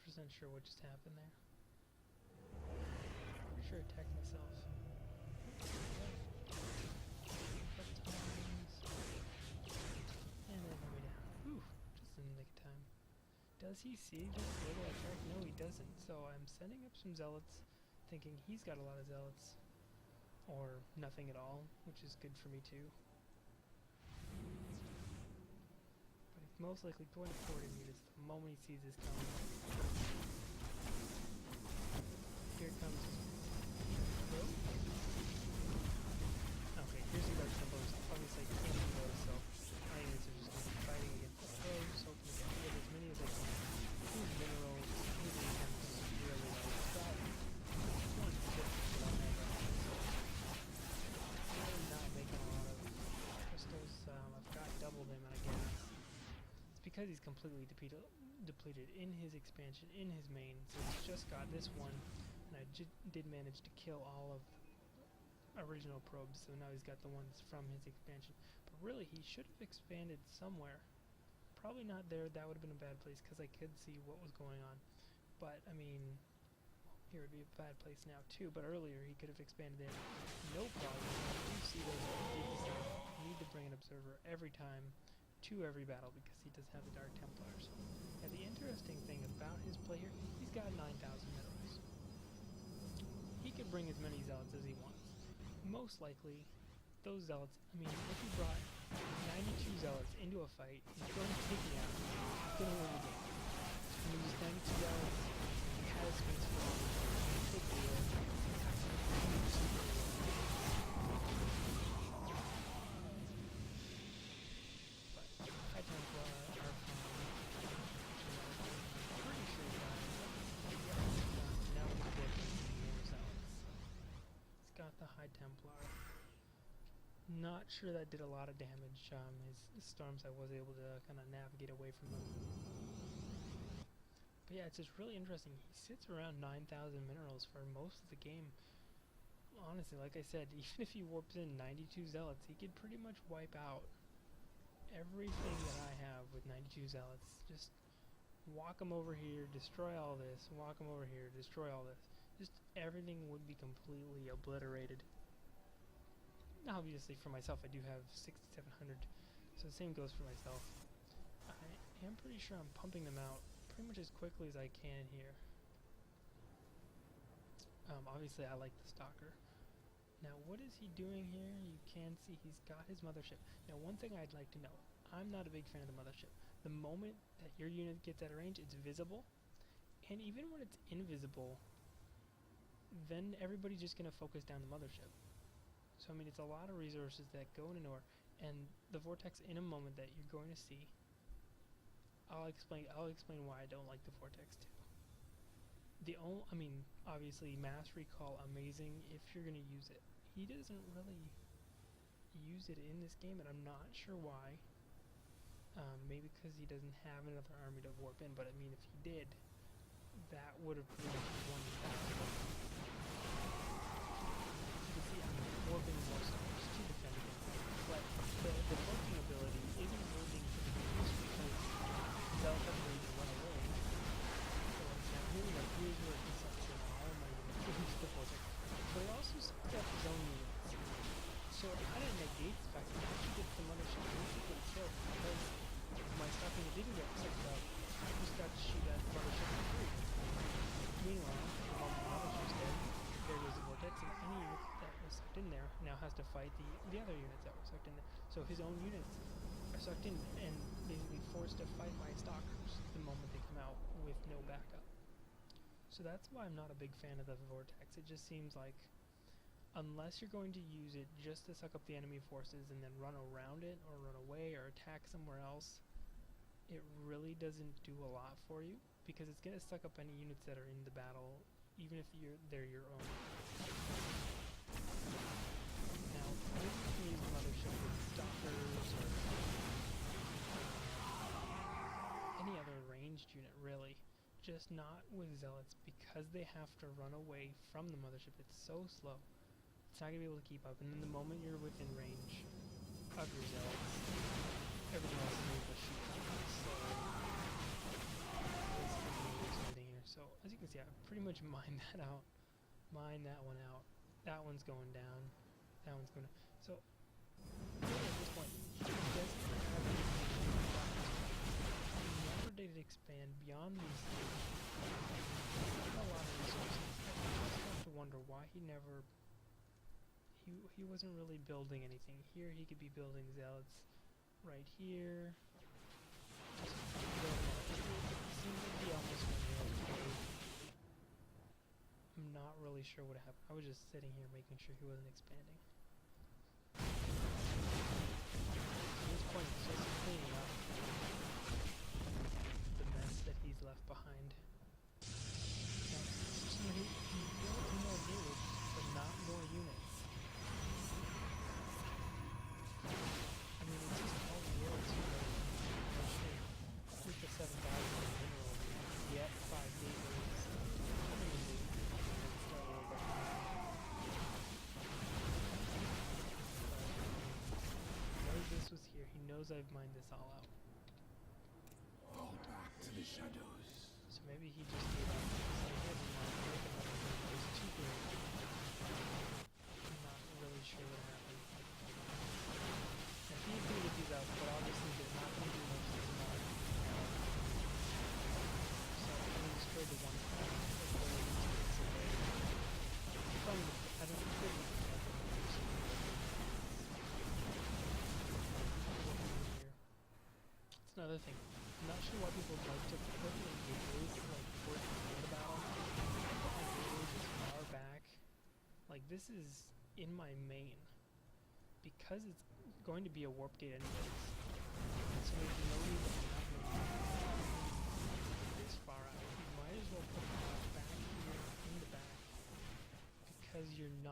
100% sure what just happened there. Pretty sure I attacked myself. And then way down. Whew, just in the nick of time. Does he see this little attack? No, he doesn't. So I'm sending up some zealots, thinking he's got a lot of zealots. Or nothing at all, which is good for me too. But he's most likely going forward in units the moment he sees this coming. Here comes. Okay, here's the Dark Templar's. Obviously, I can't do those, so my units are just going to be fighting against the foes, hoping to get as many as I can. These minerals, these items, really low. It's got 250 on that right now, so I'm not making a lot of crystals. I've got double the amount of gas. It's because he's completely depleted in his expansion, in his main, so he's just got this one, and I did manage to kill all of the original probes, so now he's got the ones from his expansion. But really, he should have expanded somewhere. Probably not there, that would have been a bad place, because I could see what was going on. But, I mean, here would be a bad place now too, but earlier he could have expanded there. No problem. You see those you need to bring an observer every time to every battle because he does have the Dark Templars. Now the interesting thing about his play here, he's got 9,000 minerals. He could bring as many zealots as he wants. Most likely, those zealots, I mean, if he brought 92 zealots into a fight, he's going to take me out. He's going to win the game. And these 92 zealots, he has space for all of them. Big deal. But high Templar are fine. I'm pretty sure now he's working more zealots. He's got the High Templar. Not sure that did a lot of damage. His storms, I was able to kind of navigate away from them. But yeah, it's just really interesting. He sits around 9,000 minerals for most of the game. Honestly, like I said, even if he warps in 92 zealots, he could pretty much wipe out everything that I have with 92 zealots. Just walk him over here, destroy all this, walk him over here, destroy all this. Just everything would be completely obliterated. Obviously, for myself, I do have 6,700, so the same goes for myself. I am pretty sure I'm pumping them out pretty much as quickly as I can here. Obviously, I like the Stalker. Now, what is he doing here? You can see he's got his mothership. Now, one thing I'd like to know, I'm not a big fan of the mothership. The moment that your unit gets out of range, it's visible, and even when it's invisible, then everybody's just going to focus down the mothership. So I mean, it's a lot of resources that go into nowhere, and the vortex in a moment that you're going to see. I'll explain why I don't like the vortex too. I mean, obviously, mass recall, amazing if you're going to use it. He doesn't really use it in this game, and I'm not sure why. Maybe because he doesn't have another army to warp in, but I mean, if he did, that would have pretty much won the battle. See, I'm warping more stars to defend against it, but the warping ability isn't working for the use because they'll have to run away. So now here we go, here's where he sucks in all my units into the vortex. But he also sucks up his own units. So it kind of negates the fact that once you get the mothership, once you get killed, because my stuff didn't get sucked up, I just got to shoot at the mothership for free. Meanwhile, while the mothership's dead, there was a vortex, and any unit that was sucked in there now has to fight the other units that were sucked in there. So his own units are sucked in and basically forced to fight my stalkers the moment they come out with no backup. So that's why I'm not a big fan of the vortex. It just seems like unless you're going to use it just to suck up the enemy forces and then run around it or run away or attack somewhere else, it really doesn't do a lot for you because it's going to suck up any units that are in the battle, even if they're your own. Now, maybe you can use the mothership with stalkers or any other ranged unit, really. Just not with zealots, because they have to run away from the mothership. It's so slow. It's not going to be able to keep up, and then the moment you're within range of your zealots, everything else is able to shoot. So, basically, everything here. So as you can see, I pretty much mined that out. Mine that one out. That one's going down. That one's going down. So really at this point, he doesn't have anything. He never did expand beyond these things. A lot of resources. I just have to wonder why he never. He wasn't really building anything. Here he could be building zealots. Right here. Seems like he almost went okay. I'm not really sure what happened. I was just sitting here making sure he wasn't expanding. At this point, it's just cleaning up the mess that he's left behind. Now, he built more village, but not more units. I mean, it's just all the worlds here. With the 7,000 minerals, yet 5 gateways. This was here. He knows I've mined this all out. Fall back to the shadows. So maybe he just gave up. It was too good. I'm not really sure what happened. And he figured these out, but obviously they're not going to do much to the mod. So I'm going to destroy the one part. I don't think another thing. I'm not sure why people like to put in gateways like towards the end of the battle. My gateways is far back. Like this is in my main. Because it's going to be a warp gate anyways. So there's no need to have this far out. You might as well put it back here in the back. Because you're not